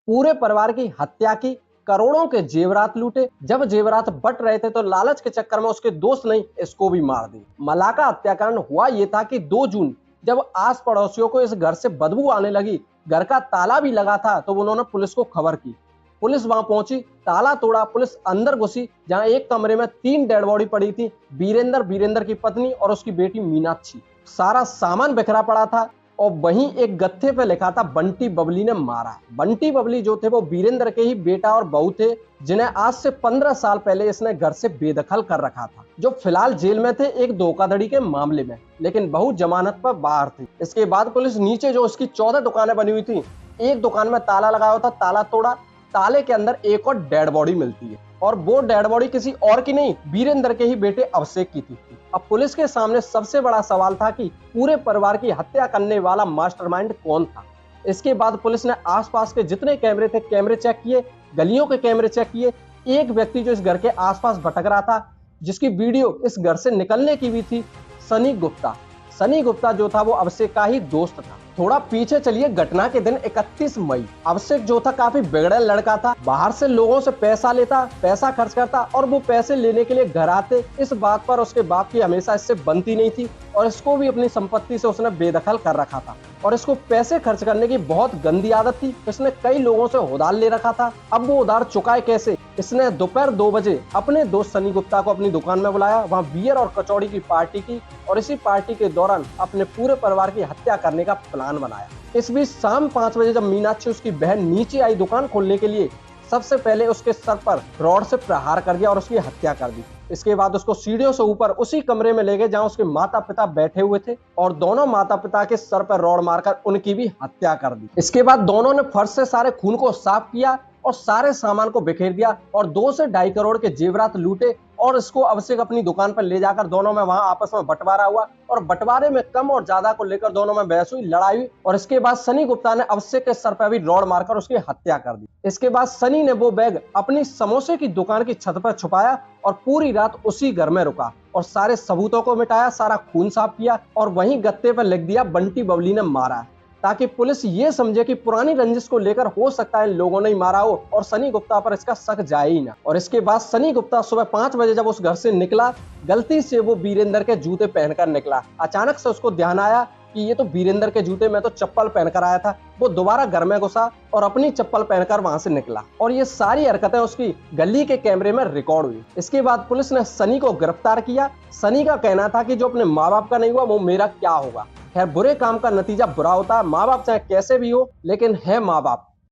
पूरे परिवार की हत्या की, करोड़ों के जेवरात लूटे। जब जेवरात बट रहे थे तो लालच के चक्कर में उसके दोस्त ने इसको भी मार दी। मलाका हत्याकांड हुआ ये था कि 2 जून जब आस पड़ोसियों को इस घर से बदबू आने लगी, घर का ताला भी लगा था, तो उन्होंने पुलिस को खबर की। पुलिस वहां पहुंची, ताला तोड़ा, पुलिस अंदर घुसी, जहां एक कमरे में 3 डेड बॉडी पड़ी थी, वीरेंद्र की पत्नी और उसकी बेटी मीनाक्षी। सारा सामान बिखरा पड़ा था और वहीं एक गत्थे पे लिखा था बंटी बबली ने मारा है। बंटी बबली जो थे वो वीरेंद्र के ही बेटा और बहू थे, जिन्हें आज से 15 साल पहले इसने घर से बेदखल कर रखा था, जो फिलहाल जेल में थे एक धोखाधड़ी के मामले में, लेकिन बहू जमानत पर बाहर थी। इसके बाद पुलिस नीचे जो उसकी 14 दुकानें बनी हुई थी, एक दुकान में ताला लगा हुआ था, ताला तोड़ा, ताले के अंदर एक और डेड बॉडी मिलती है और वो डेड बॉडी किसी और की नहीं, वीरेंद्र के ही बेटे अभिषेक की थी। अब पुलिस के सामने सबसे बड़ा सवाल था कि पूरे परिवार की हत्या करने वाला मास्टरमाइंड कौन था। इसके बाद पुलिस ने आसपास के जितने कैमरे थे कैमरे चेक किए, गलियों के कैमरे चेक किए। एक व्यक्ति जो इस घर के आसपास भटक रहा था, जिसकी वीडियो इस घर से निकलने की भी थी, सनी गुप्ता। सनी गुप्ता जो था वो अभिषेक का ही दोस्त था। थोड़ा पीछे चलिए, घटना के दिन 31 मई। अभिषेक जो था काफी बिगड़ैल लड़का था, बाहर से लोगों से पैसा लेता, पैसा खर्च करता और वो पैसे लेने के लिए घर आते। इस बात पर उसके बाप की हमेशा इससे बनती नहीं थी और इसको भी अपनी संपत्ति से उसने बेदखल कर रखा था और इसको पैसे खर्च करने की बहुत गंदी आदत थी। इसने कई लोगों से उधार ले रखा था। अब वो उधार चुकाए कैसे? इसने दोपहर 2 बजे अपने दोस्त सनी गुप्ता को अपनी दुकान में बुलाया, वहां बियर और कचौड़ी की पार्टी की और इसी पार्टी के दौरान अपने पूरे परिवार की हत्या करने का प्लान बनाया। इस बीच शाम 5 बजे जब मीनाक्षी उसकी बहन नीचे आई दुकान खोलने के लिए, सबसे पहले उसके सर पर रॉड से प्रहार कर दिया और उसकी हत्या कर दी। इसके बाद उसको सीढ़ियों से ऊपर उसी कमरे में ले गए जहां उसके माता पिता बैठे हुए थे और दोनों माता पिता के सर पर रॉड मारकर उनकी भी हत्या कर दी। इसके बाद दोनों ने फर्श से सारे खून को साफ किया और सारे सामान को बिखेर दिया और 2 से 2.5 करोड़ के जेवरात लूटे और इसको अभिषेक अपनी दुकान पर ले जाकर दोनों में वहां आपस में बंटवारा हुआ और बंटवारे में कम और ज्यादा को लेकर दोनों में बहस हुई, लड़ाई हुई और इसके बाद सनी गुप्ता ने अभिषेक के सर पर भी रॉड मारकर उसकी हत्या कर दी। इसके बाद सनी ने वो बैग अपनी समोसे की दुकान की छत पर छुपाया और पूरी रात उसी घर में रुका और सारे सबूतों को मिटाया, सारा खून साफ किया और वहीं गत्ते पर लिख दिया बंटी बबली ने मारा है, ताकि पुलिस ये समझे कि पुरानी रंजिश को लेकर हो सकता है इन लोगों ने ही मारा हो और सनी गुप्ता पर इसका शक जाए ही ना। और इसके बाद सनी गुप्ता सुबह 5 बजे जब उस घर से निकला, गलती से वो वीरेंद्र के जूते पहनकर निकला। अचानक से उसको ध्यान आया कि ये तो वीरेंद्र के जूते, मैं तो चप्पल पहनकर आया था। वो दोबारा घर में घुसा और अपनी चप्पल पहनकर वहां से निकला और ये सारी हरकतें उसकी गली के कैमरे में रिकॉर्ड हुई। इसके बाद पुलिस ने सनी को गिरफ्तार किया। सनी का कहना था कि जो अपने माँ बाप का नहीं हुआ वो मेरा क्या होगा। खैर, बुरे काम का नतीजा बुरा होता है, माँ बाप चाहे कैसे भी हो लेकिन है माँ बाप।